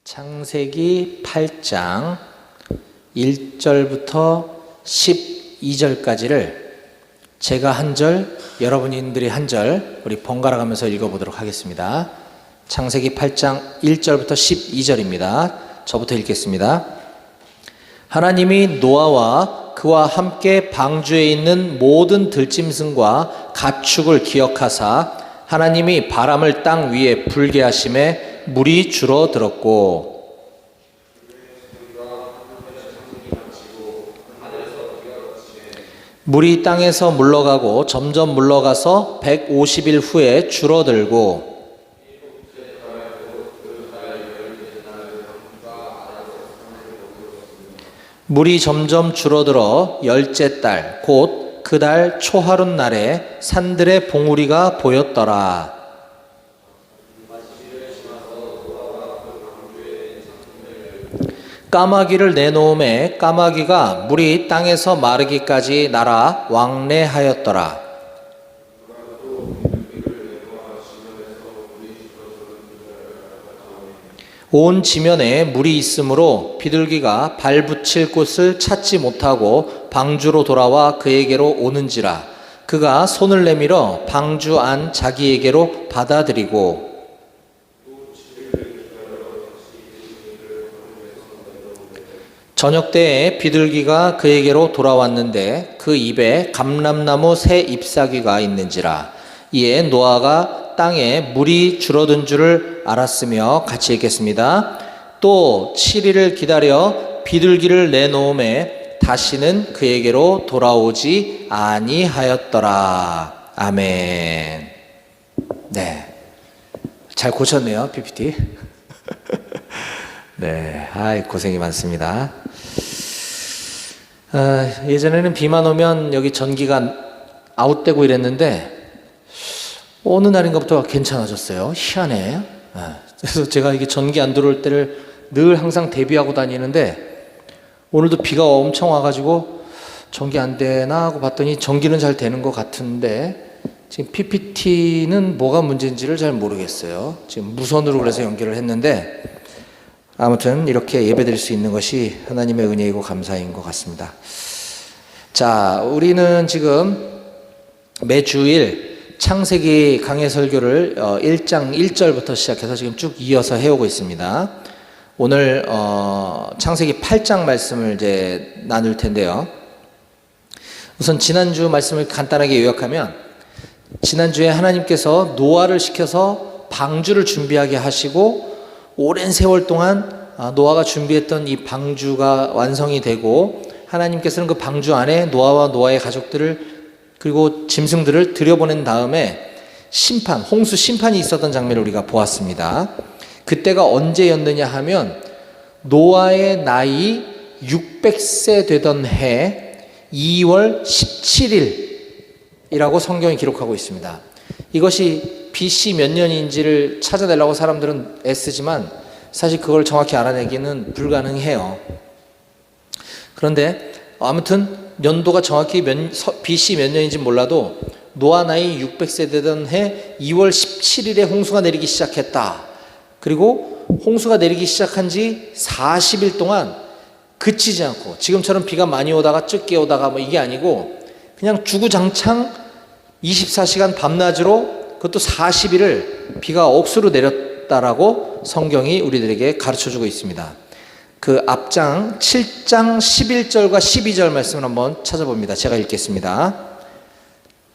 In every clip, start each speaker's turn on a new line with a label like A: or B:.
A: 창세기 8장 1절부터 12절까지를 제가 한 절, 여러분들이 한 절, 우리 번갈아 가면서 읽어보도록 하겠습니다. 창세기 8장 1절부터 12절입니다. 저부터 읽겠습니다. 하나님이 노아와 그와 함께 방주에 있는 모든 들짐승과 가축을 기억하사 하나님이 바람을 땅 위에 불게 하심에 물이 줄어들었고 물이 땅에서 물러가고 점점 물러가서 150일 후에 줄어들고 물이 점점 줄어들어 열째 달 곧 그 달 초하룻 날에 산들의 봉우리가 보였더라. 까마귀를 내놓음에 까마귀가 물이 땅에서 마르기까지 날아 왕래하였더라. 온 지면에 물이 있으므로 비둘기가 발붙일 곳을 찾지 못하고 방주로 돌아와 그에게로 오는지라. 그가 손을 내밀어 방주 안 자기에게로 받아들이고 저녁 때에 비둘기가 그에게로 돌아왔는데 그 입에 감람나무 새 잎사귀가 있는지라. 이에 노아가 땅에 물이 줄어든 줄을 알았으며 같이 읽겠습니다. 또 7일을 기다려 비둘기를 내놓음에 다시는 그에게로 돌아오지 아니하였더라. 아멘. 네, 잘 고쳤네요, PPT. 네, 고생이 많습니다. 예전에는 비만 오면 여기 전기가 아웃되고 이랬는데 어느 날인가부터 괜찮아졌어요. 희한해. 그래서 제가 이게 전기 안 들어올 때를 늘 항상 대비하고 다니는데 오늘도 비가 엄청 와가지고 전기 안 되나 하고 봤더니 전기는 잘 되는 것 같은데 지금 PPT는 뭐가 문제인지를 잘 모르겠어요. 지금 무선으로 그래서 연결을 했는데 아무튼 이렇게 예배드릴 수 있는 것이 하나님의 은혜이고 감사인 것 같습니다. 자, 우리는 지금 매주일 창세기 강해 설교를 1장 1절부터 시작해서 지금 쭉 이어서 해오고 있습니다. 오늘 창세기 8장 말씀을 이제 나눌 텐데요. 우선 지난주 말씀을 간단하게 요약하면 지난주에 하나님께서 노아를 시켜서 방주를 준비하게 하시고 오랜 세월 동안 노아가 준비했던 이 방주가 완성이 되고 하나님께서는 그 방주 안에 노아와 노아의 가족들을 그리고 짐승들을 들여보낸 다음에 심판, 홍수 심판이 있었던 장면을 우리가 보았습니다. 그때가 언제였느냐 하면 노아의 나이 600세 되던 해 2월 17일이라고 성경이 기록하고 있습니다. 이것이 BC 몇 년인지를 찾아내려고 사람들은 애쓰지만 사실 그걸 정확히 알아내기는 불가능해요. 그런데 아무튼 연도가 정확히 BC 몇 년인지 몰라도 노아 나이 600세 되던 해 2월 17일에 홍수가 내리기 시작했다. 그리고 홍수가 내리기 시작한 지 40일 동안 그치지 않고 지금처럼 비가 많이 오다가 적게 오다가 뭐 이게 아니고 그냥 주구장창 24시간 밤낮으로 그것도 40일을 비가 억수로 내렸다라고 성경이 우리들에게 가르쳐주고 있습니다. 그 앞장 7장 11절과 12절 말씀을 한번 찾아봅니다. 제가 읽겠습니다.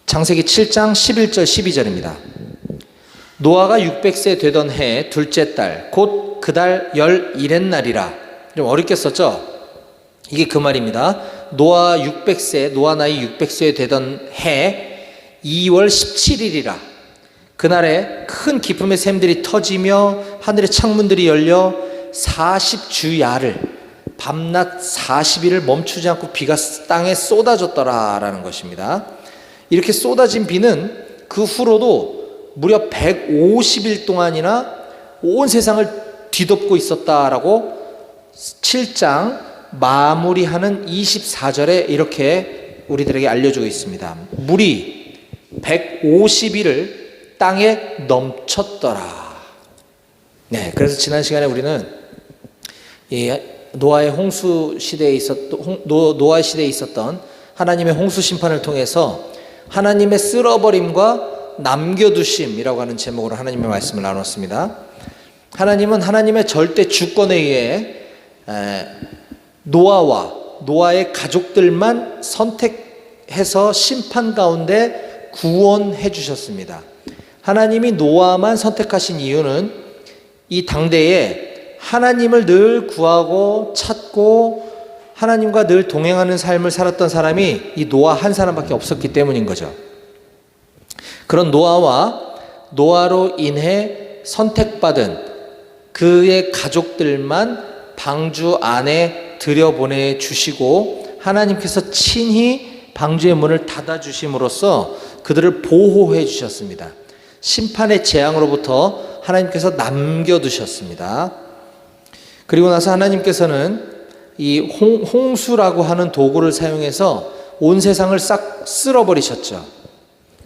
A: 창세기 7장 11절 12절입니다. 노아가 600세 되던 해 둘째 달 곧 그 달 11의 날이라. 좀 어렵게 썼죠? 이게 그 말입니다. 노아 나이 600세 되던 해 2월 17일이라. 그날에 큰 기쁨의 샘들이 터지며 하늘의 창문들이 열려 40주야를 밤낮 40일을 멈추지 않고 비가 땅에 쏟아졌더라라는 것입니다. 이렇게 쏟아진 비는 그 후로도 무려 150일 동안이나 온 세상을 뒤덮고 있었다라고 7장 마무리하는 24절에 이렇게 우리들에게 알려주고 있습니다. 물이 150일을 땅에 넘쳤더라. 네, 그래서 지난 시간에 우리는 이 노아의 홍수 시대에 노아의 시대에 있었던 하나님의 홍수 심판을 통해서 하나님의 쓸어버림과 남겨두심이라고 하는 제목으로 하나님의 말씀을 나눴습니다. 하나님은 하나님의 절대 주권에 의해 노아와 노아의 가족들만 선택해서 심판 가운데 구원해 주셨습니다. 하나님이 노아만 선택하신 이유는 이 당대에 하나님을 늘 구하고 찾고 하나님과 늘 동행하는 삶을 살았던 사람이 이 노아 한 사람밖에 없었기 때문인 거죠. 그런 노아와 노아로 인해 선택받은 그의 가족들만 방주 안에 들여보내 주시고 하나님께서 친히 방주의 문을 닫아 주심으로써 그들을 보호해 주셨습니다. 심판의 재앙으로부터 하나님께서 남겨두셨습니다. 그리고 나서 하나님께서는 이 홍수라고 하는 도구를 사용해서 온 세상을 싹 쓸어버리셨죠.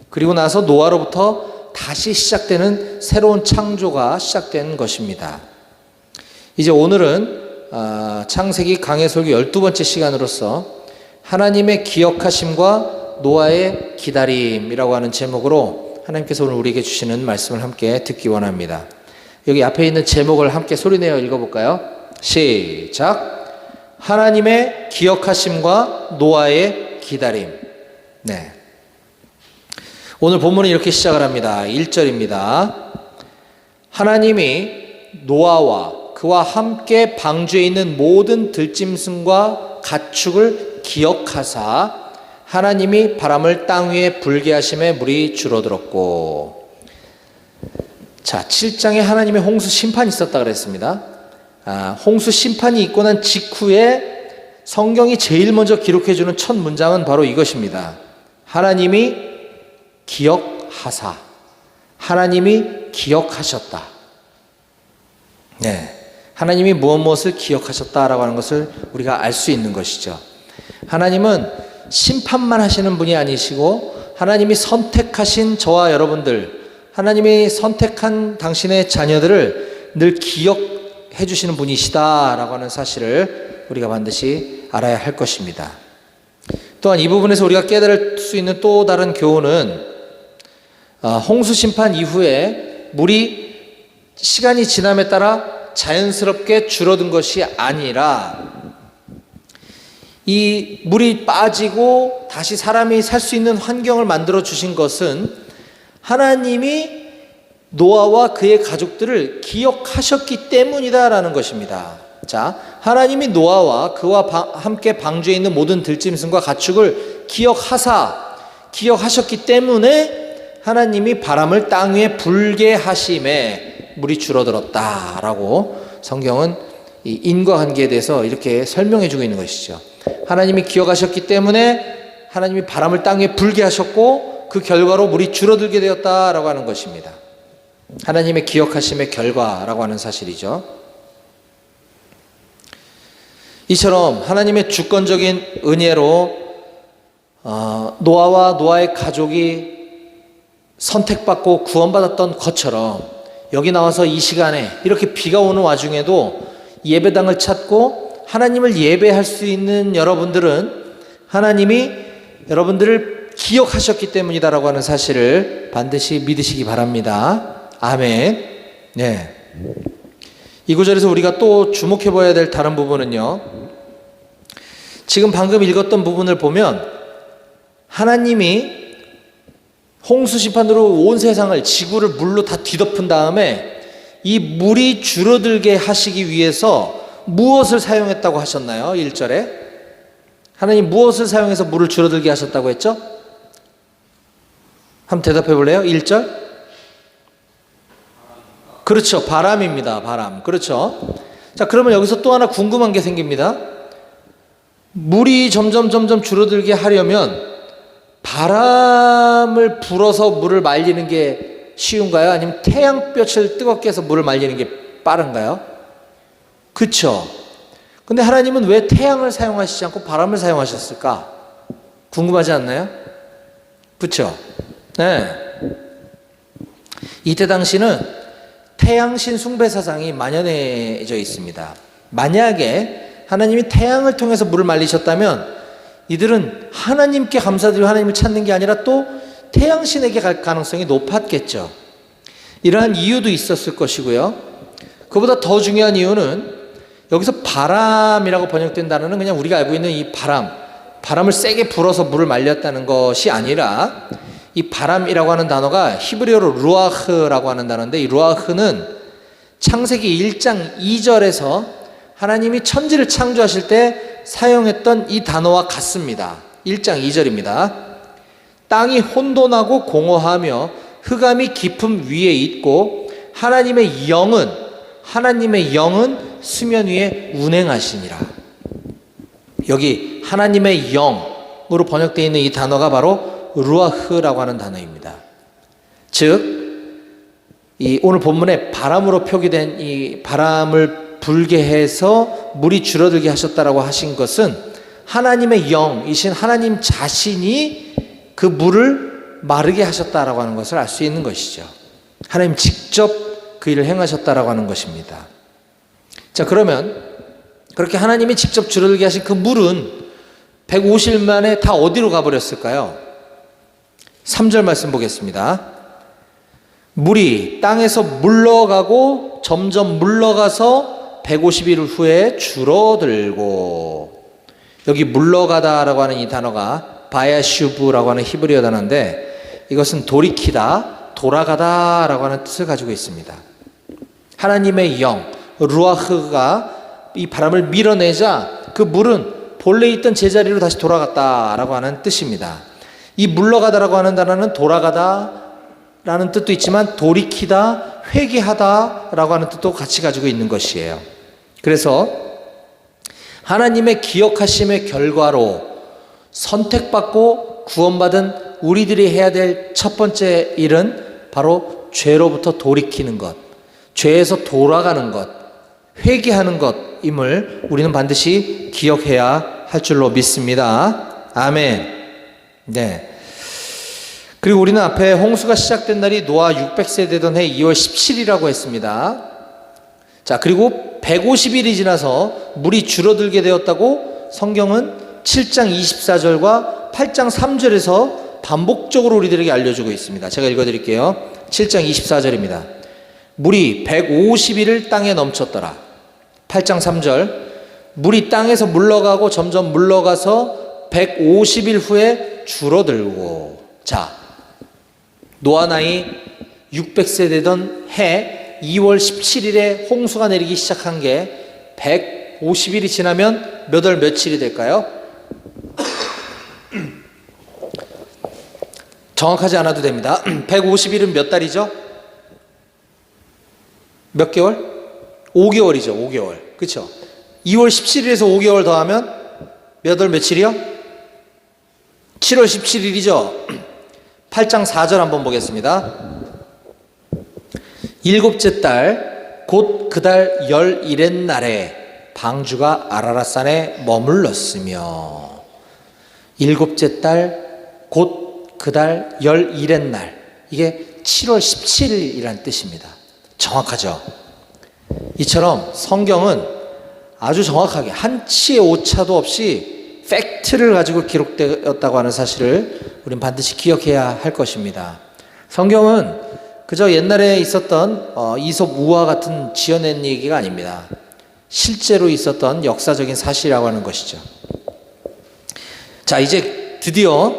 A: 그리고 나서 노아로부터 다시 시작되는 새로운 창조가 시작된 것입니다. 이제 오늘은 창세기 강해 설교 12번째 시간으로서 하나님의 기억하심과 노아의 기다림이라고 하는 제목으로 하나님께서 오늘 우리에게 주시는 말씀을 함께 듣기 원합니다. 여기 앞에 있는 제목을 함께 소리내어 읽어볼까요? 시작! 하나님의 기억하심과 노아의 기다림. 네. 오늘 본문은 이렇게 시작을 합니다. 1절입니다. 하나님이 노아와 그와 함께 방주에 있는 모든 들짐승과 가축을 기억하사 하나님이 바람을 땅 위에 불게 하심에 물이 줄어들었고. 자, 7장에 하나님의 홍수 심판이 있었다 그랬습니다. 홍수 심판이 있고 난 직후에 성경이 제일 먼저 기록해주는 첫 문장은 바로 이것입니다. 하나님이 기억하사. 하나님이 기억하셨다. 네. 하나님이 무엇을 기억하셨다라고 하는 것을 우리가 알 수 있는 것이죠. 하나님은 심판만 하시는 분이 아니시고 하나님이 선택하신 저와 여러분들, 하나님이 선택한 당신의 자녀들을 늘 기억해 주시는 분이시다라고 하는 사실을 우리가 반드시 알아야 할 것입니다. 또한 이 부분에서 우리가 깨달을 수 있는 또 다른 교훈은 홍수 심판 이후에 물이 시간이 지남에 따라 자연스럽게 줄어든 것이 아니라 이 물이 빠지고 다시 사람이 살 수 있는 환경을 만들어 주신 것은 하나님이 노아와 그의 가족들을 기억하셨기 때문이다라는 것입니다. 자, 하나님이 노아와 그와 함께 방주에 있는 모든 들짐승과 가축을 기억하셨기 때문에 하나님이 바람을 땅 위에 불게 하심에 물이 줄어들었다라고 성경은 이 인과관계에 대해서 이렇게 설명해 주고 있는 것이죠. 하나님이 기억하셨기 때문에 하나님이 바람을 땅 위에 불게 하셨고 그 결과로 물이 줄어들게 되었다라고 하는 것입니다. 하나님의 기억하심의 결과라고 하는 사실이죠. 이처럼 하나님의 주권적인 은혜로 노아와 노아의 가족이 선택받고 구원받았던 것처럼 여기 나와서 이 시간에 이렇게 비가 오는 와중에도 예배당을 찾고 하나님을 예배할 수 있는 여러분들은 하나님이 여러분들을 기억하셨기 때문이다라고 하는 사실을 반드시 믿으시기 바랍니다. 아멘. 네. 이 구절에서 우리가 또 주목해 봐야 될 다른 부분은요. 지금 방금 읽었던 부분을 보면 하나님이 홍수 심판으로 온 세상을 지구를 물로 다 뒤덮은 다음에 이 물이 줄어들게 하시기 위해서 무엇을 사용했다고 하셨나요? 1절에 하나님 무엇을 사용해서 물을 줄어들게 하셨다고 했죠? 한번 대답해 볼래요? 1절? 그렇죠. 바람입니다. 바람. 그렇죠. 자, 그러면 여기서 또 하나 궁금한 게 생깁니다. 물이 점점 줄어들게 하려면 바람을 불어서 물을 말리는 게 쉬운가요? 아니면 태양볕을 뜨겁게 해서 물을 말리는 게 빠른가요? 그렇죠. 근데 하나님은 왜 태양을 사용하시지 않고 바람을 사용하셨을까? 궁금하지 않나요? 그렇죠. 네. 이때 당시는 태양신 숭배 사상이 만연해져 있습니다. 만약에 하나님이 태양을 통해서 물을 말리셨다면 이들은 하나님께 감사드리고 하나님을 찾는 게 아니라 또 태양신에게 갈 가능성이 높았겠죠. 이러한 이유도 있었을 것이고요. 그보다 더 중요한 이유는 여기서 바람이라고 번역된 단어는 그냥 우리가 알고 있는 이 바람을 세게 불어서 물을 말렸다는 것이 아니라 이 바람이라고 하는 단어가 히브리어로 루아흐라고 하는 단어인데, 이 루아흐는 창세기 1장 2절에서 하나님이 천지를 창조하실 때 사용했던 이 단어와 같습니다. 1장 2절입니다. 땅이 혼돈하고 공허하며 흑암이 깊음 위에 있고 하나님의 영은 수면 위에 운행하시니라. 여기 하나님의 영으로 번역되어 있는 이 단어가 바로 루아흐라고 하는 단어입니다. 즉, 이 오늘 본문에 바람으로 표기된 이 바람을 불게 해서 물이 줄어들게 하셨다라고 하신 것은 하나님의 영이신 하나님 자신이 그 물을 마르게 하셨다라고 하는 것을 알 수 있는 것이죠. 하나님 직접 그 일을 행하셨다라고 하는 것입니다. 자, 그러면 그렇게 하나님이 직접 줄어들게 하신 그 물은 150일 만에 다 어디로 가버렸을까요? 3절 말씀 보겠습니다. 물이 땅에서 물러가고 점점 물러가서 150일 후에 줄어들고, 여기 물러가다라고 하는 이 단어가 바야슈브라고 하는 히브리어 단어인데, 이것은 돌이키다, 돌아가다라고 하는 뜻을 가지고 있습니다. 하나님의 영, 루아흐가 이 바람을 밀어내자 그 물은 본래 있던 제자리로 다시 돌아갔다라고 하는 뜻입니다. 이 물러가다라고 하는 단어는 돌아가다라는 뜻도 있지만 돌이키다, 회개하다라고 하는 뜻도 같이 가지고 있는 것이에요. 그래서 하나님의 기억하심의 결과로 선택받고 구원받은 우리들이 해야 될 첫 번째 일은 바로 죄로부터 돌이키는 것, 죄에서 돌아가는 것, 회개하는 것임을 우리는 반드시 기억해야 할 줄로 믿습니다. 아멘. 네. 그리고 우리는 앞에 홍수가 시작된 날이 노아 600세 되던 해 2월 17일이라고 했습니다. 자, 그리고 150일이 지나서 물이 줄어들게 되었다고 성경은 7장 24절과 8장 3절에서 반복적으로 우리들에게 알려주고 있습니다. 제가 읽어드릴게요. 7장 24절입니다. 물이 150일을 땅에 넘쳤더라. 8장 3절, 물이 땅에서 물러가고 점점 물러가서 150일 후에 줄어들고. 자, 노아 나이 600세 되던 해 2월 17일에 홍수가 내리기 시작한 게 150일이 지나면 몇 월 며칠이 될까요? 정확하지 않아도 됩니다. 150일은 몇 달이죠? 몇 개월? 5개월이죠. 5개월. 그렇죠? 2월 17일에서 5개월 더하면 몇 월 며칠이요? 7월 17일이죠. 8장 4절 한번 보겠습니다. 일곱째 달 곧 그 달 11의 날에 방주가 아라랏산에 머물렀으며, 일곱째 달 곧 그 달 11의 날, 이게 7월 17일이라는 뜻입니다. 정확하죠? 이처럼 성경은 아주 정확하게 한치의 오차도 없이 팩트를 가지고 기록되었다고 하는 사실을 우리는 반드시 기억해야 할 것입니다. 성경은 그저 옛날에 있었던 이솝 우화 같은 지어낸 얘기가 아닙니다. 실제로 있었던 역사적인 사실이라고 하는 것이죠. 자, 이제 드디어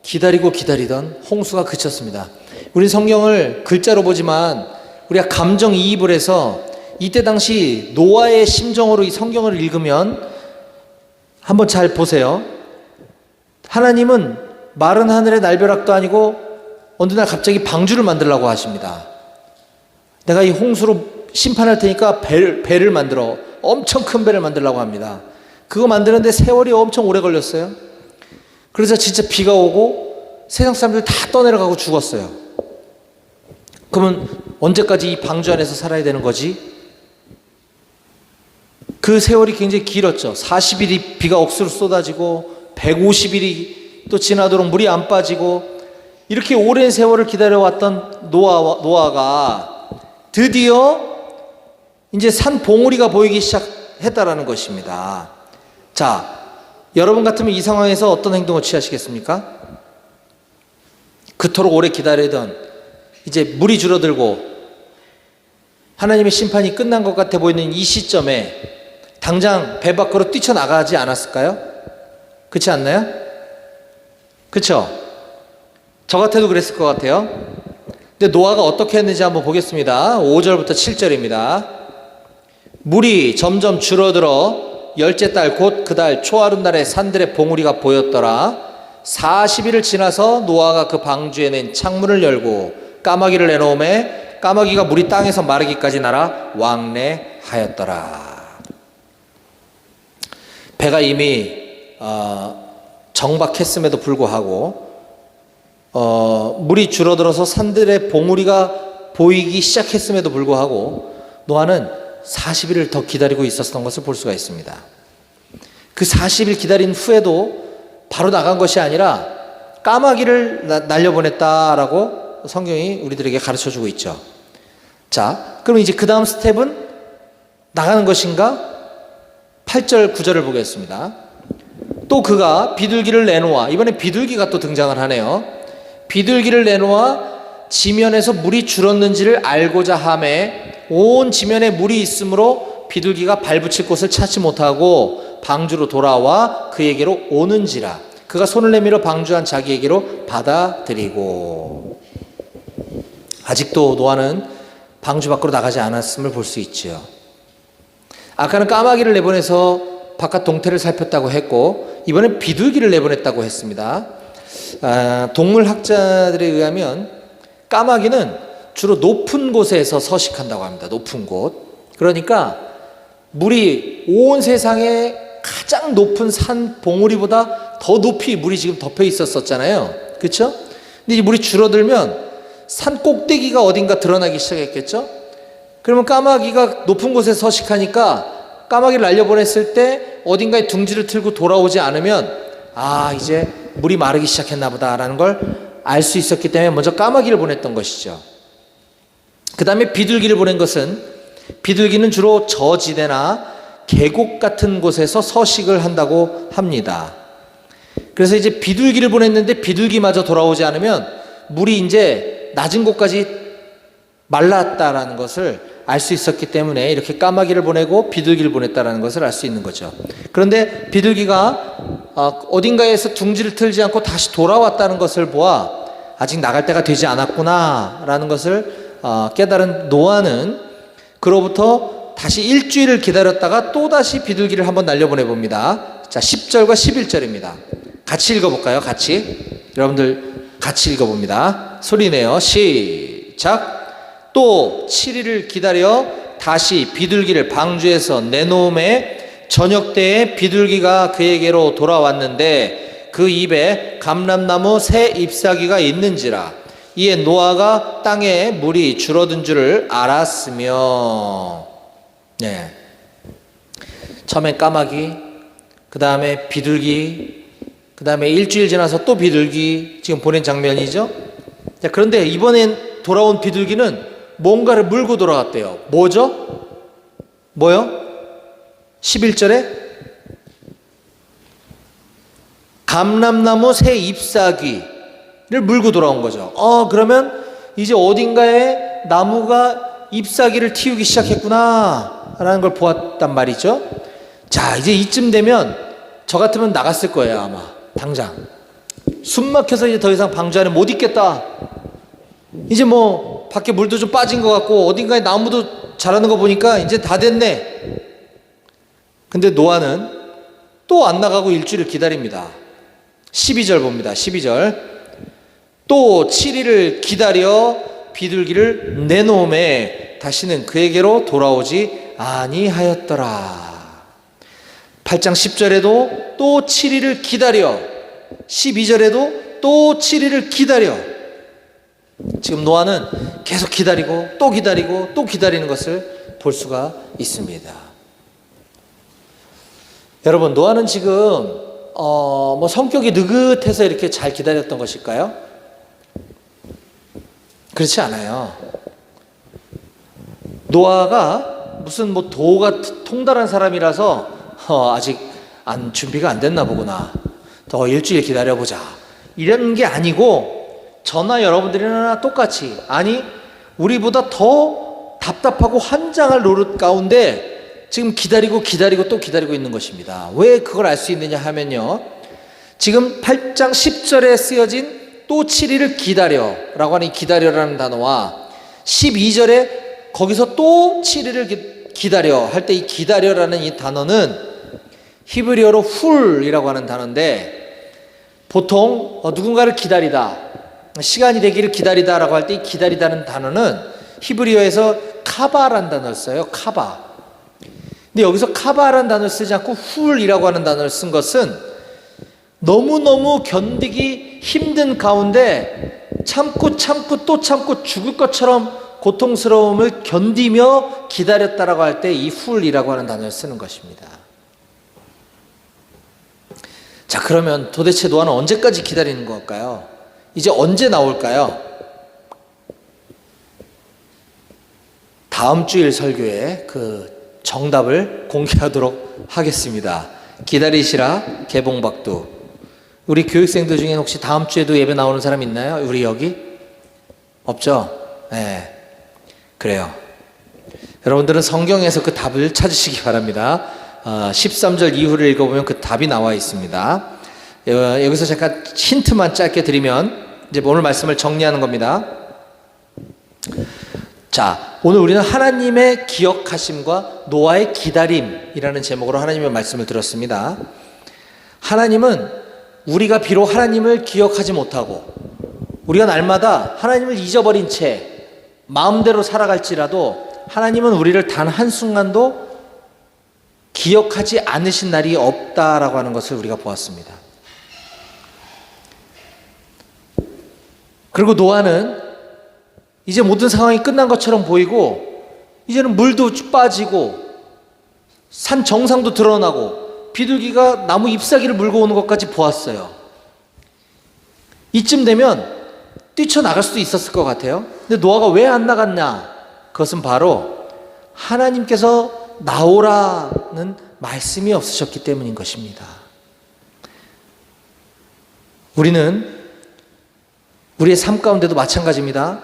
A: 기다리고 기다리던 홍수가 그쳤습니다. 우린 성경을 글자로 보지만 우리가 감정이입을 해서 이때 당시 노아의 심정으로 이 성경을 읽으면 한번 잘 보세요. 하나님은 마른 하늘의 날벼락도 아니고 어느 날 갑자기 방주를 만들라고 하십니다. 내가 이 홍수로 심판할 테니까 배를 만들어, 엄청 큰 배를 만들라고 합니다. 그거 만드는데 세월이 엄청 오래 걸렸어요. 그래서 진짜 비가 오고 세상 사람들 다 떠내려가고 죽었어요. 그러면 언제까지 이 방주 안에서 살아야 되는 거지? 그 세월이 굉장히 길었죠. 40일이 비가 억수로 쏟아지고 150일이 또 지나도록 물이 안 빠지고, 이렇게 오랜 세월을 기다려왔던 노아가 드디어 이제 산 봉우리가 보이기 했다라는 것입니다. 자, 여러분 같으면 이 상황에서 어떤 행동을 취하시겠습니까? 그토록 오래 기다리던 이제 물이 줄어들고 하나님의 심판이 끝난 것 같아 보이는 이 시점에 당장 배 밖으로 뛰쳐나가지 않았을까요? 그렇지 않나요? 그렇죠? 저 같아도 그랬을 것 같아요. 근데 노아가 어떻게 했는지 한번 보겠습니다. 5절부터 7절입니다. 물이 점점 줄어들어 열째 달 곧 그 달 초하룻날에 산들의 봉우리가 보였더라. 40일을 지나서 노아가 그 방주에 낸 창문을 열고 까마귀를 내놓음에 까마귀가 물이 땅에서 마르기까지 날아 왕래하였더라. 배가 이미 정박했음에도 불구하고 물이 줄어들어서 산들의 봉우리가 보이기 시작했음에도 불구하고 노아는 40일을 더 기다리고 있었던 것을 볼 수가 있습니다. 그 40일 기다린 후에도 바로 나간 것이 아니라 까마귀를 날려보냈다라고 성경이 우리들에게 가르쳐주고 있죠. 자, 그럼 이제 그 다음 스텝은 나가는 것인가? 8절 9절을 보겠습니다. 또 그가 비둘기를 내놓아, 이번에 비둘기가 또 등장을 하네요. 비둘기를 내놓아 지면에서 물이 줄었는지를 알고자 하매 온 지면에 물이 있으므로 비둘기가 발붙일 곳을 찾지 못하고 방주로 돌아와 그에게로 오는지라. 그가 손을 내밀어 방주한 자기에게로 받아들이고. 아직도 노아는 방주 밖으로 나가지 않았음을 볼 수 있죠. 아까는 까마귀를 내보내서 바깥 동태를 살폈다고 했고 이번엔 비둘기를 내보냈다고 했습니다. 동물학자들에 의하면 까마귀는 주로 높은 곳에서 서식한다고 합니다. 높은 곳. 그러니까 물이 온 세상에 가장 높은 산 봉우리보다 더 높이 물이 지금 덮여 있었잖아요. 그렇죠? 근데 이 물이 줄어들면 산 꼭대기가 어딘가 드러나기 시작했겠죠? 그러면 까마귀가 높은 곳에 서식하니까 까마귀를 날려보냈을 때 어딘가에 둥지를 틀고 돌아오지 않으면 이제 물이 마르기 시작했나 보다라는 걸 알 수 있었기 때문에 먼저 까마귀를 보냈던 것이죠. 그 다음에 비둘기를 보낸 것은 비둘기는 주로 저지대나 계곡 같은 곳에서 서식을 한다고 합니다. 그래서 이제 비둘기를 보냈는데 비둘기마저 돌아오지 않으면 물이 이제 낮은 곳까지 말랐다라는 것을 알 수 있었기 때문에 이렇게 까마귀를 보내고 비둘기를 보냈다라는 것을 알 수 있는 거죠. 그런데 비둘기가 어딘가에서 둥지를 틀지 않고 다시 돌아왔다는 것을 보아 아직 나갈 때가 되지 않았구나라는 것을 깨달은 노아는 그로부터 다시 일주일을 기다렸다가 또다시 비둘기를 한번 날려보내 봅니다. 자, 10절과 11절입니다. 같이 읽어볼까요? 여러분들 같이 읽어봅니다. 소리내요. 시작. 또 7일을 기다려 다시 비둘기를 방주에서 내놓음에 저녁 때에 비둘기가 그에게로 돌아왔는데 그 입에 감람나무 새 잎사귀가 있는지라. 이에 노아가 땅에 물이 줄어든 줄을 알았으며. 네. 처음엔 까마귀, 그 다음에 비둘기, 그 다음에 일주일 지나서 또 비둘기 지금 보낸 장면이죠. 자, 그런데 이번엔 돌아온 비둘기는 뭔가를 물고 돌아왔대요. 뭐죠? 뭐요? 11절에 감람나무 새 잎사귀를 물고 돌아온 거죠. 그러면 이제 어딘가에 나무가 잎사귀를 틔우기 시작했구나 라는 걸 보았단 말이죠. 자, 이제 이쯤 되면 저 같으면 나갔을 거예요. 아마 당장 숨 막혀서 이제 더 이상 방주 안에 못 있겠다. 이제 뭐 밖에 물도 좀 빠진 것 같고 어딘가에 나무도 자라는 거 보니까 이제 다 됐네. 근데 노아는 또 안 나가고 일주일을 기다립니다. 12절 봅니다. 12절. 또 7일을 기다려 비둘기를 내놓음에 다시는 그에게로 돌아오지 아니하였더라. 8장 10절에도 또 7일을 기다려, 12절에도 또 7일을 기다려. 지금 노아는 계속 기다리고 또 기다리고 또 기다리는 것을 볼 수가 있습니다. 여러분, 노아는 지금 성격이 느긋해서 이렇게 잘 기다렸던 것일까요? 그렇지 않아요. 노아가 무슨 뭐 도가 통달한 사람이라서 아직 준비가 안 됐나 보구나. 더 일주일 기다려보자. 이런 게 아니고 저나 여러분들이나 똑같이, 아니 우리보다 더 답답하고 환장할 노릇 가운데 지금 기다리고 또 기다리고 있는 것입니다. 왜 그걸 알 수 있느냐 하면요, 지금 8장 10절에 쓰여진 또 7일을 기다려 라고 하는 이 기다려라는 단어와 12절에 거기서 또 7일을 기다려 할 때 이 기다려라는 이 단어는 히브리어로 훌이라고 하는 단어인데, 보통 누군가를 기다리다, 시간이 되기를 기다리다 라고 할 때 이 기다리다는 단어는 히브리어에서 카바라는 단어를 써요. 카바. 근데 여기서 카바라는 단어를 쓰지 않고 훌이라고 하는 단어를 쓴 것은 너무너무 견디기 힘든 가운데 참고 또 참고 죽을 것처럼 고통스러움을 견디며 기다렸다라고 할 때 이 훌이라고 하는 단어를 쓰는 것입니다. 자, 그러면 도대체 노아는 언제까지 기다리는 걸까요? 이제 언제 나올까요? 다음 주일 설교에 그 정답을 공개하도록 하겠습니다. 기다리시라 개봉박두. 우리 교육생들 중에 혹시 다음 주에도 예배 나오는 사람 있나요? 우리 여기? 없죠? 네. 그래요. 여러분들은 성경에서 그 답을 찾으시기 바랍니다. 13절 이후를 읽어보면 그 답이 나와 있습니다. 여기서 잠깐 힌트만 짧게 드리면 이제 오늘 말씀을 정리하는 겁니다. 자, 오늘 우리는 하나님의 기억하심과 노아의 기다림이라는 제목으로 하나님의 말씀을 들었습니다. 하나님은 우리가 비록 하나님을 기억하지 못하고 우리가 날마다 하나님을 잊어버린 채 마음대로 살아갈지라도 하나님은 우리를 단 한순간도 기억하지 않으신 날이 없다라고 하는 것을 우리가 보았습니다. 그리고 노아는 이제 모든 상황이 끝난 것처럼 보이고 이제는 물도 빠지고 산 정상도 드러나고 비둘기가 나무 잎사귀를 물고 오는 것까지 보았어요. 이쯤 되면 뛰쳐나갈 수도 있었을 것 같아요. 근데 노아가 왜 안 나갔냐? 그것은 바로 하나님께서 나오라는 말씀이 없으셨기 때문인 것입니다. 우리는 우리의 삶 가운데도 마찬가지입니다.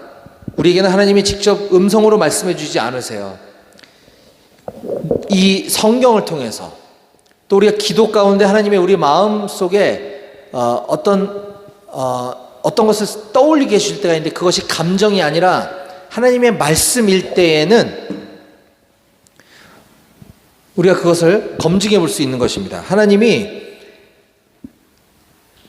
A: 우리에게는 하나님이 직접 음성으로 말씀해 주지 않으세요. 이 성경을 통해서 또 우리가 기도 가운데 하나님의 우리 마음 속에 어떤 것을 떠올리게 해줄 때가 있는데, 그것이 감정이 아니라 하나님의 말씀일 때에는 우리가 그것을 검증해 볼 수 있는 것입니다. 하나님이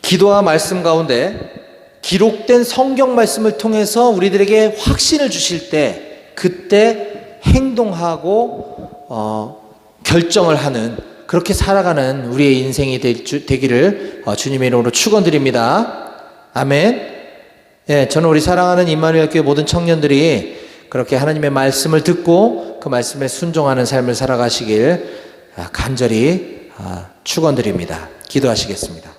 A: 기도와 말씀 가운데 기록된 성경 말씀을 통해서 우리들에게 확신을 주실 때 그때 행동하고 결정을 하는, 그렇게 살아가는 우리의 인생이 되기를 주님의 이름으로 축원드립니다. 아멘. 예, 저는 우리 사랑하는 임마누엘 교회 모든 청년들이 그렇게 하나님의 말씀을 듣고 그 말씀에 순종하는 삶을 살아가시길 간절히 축원드립니다. 기도하시겠습니다.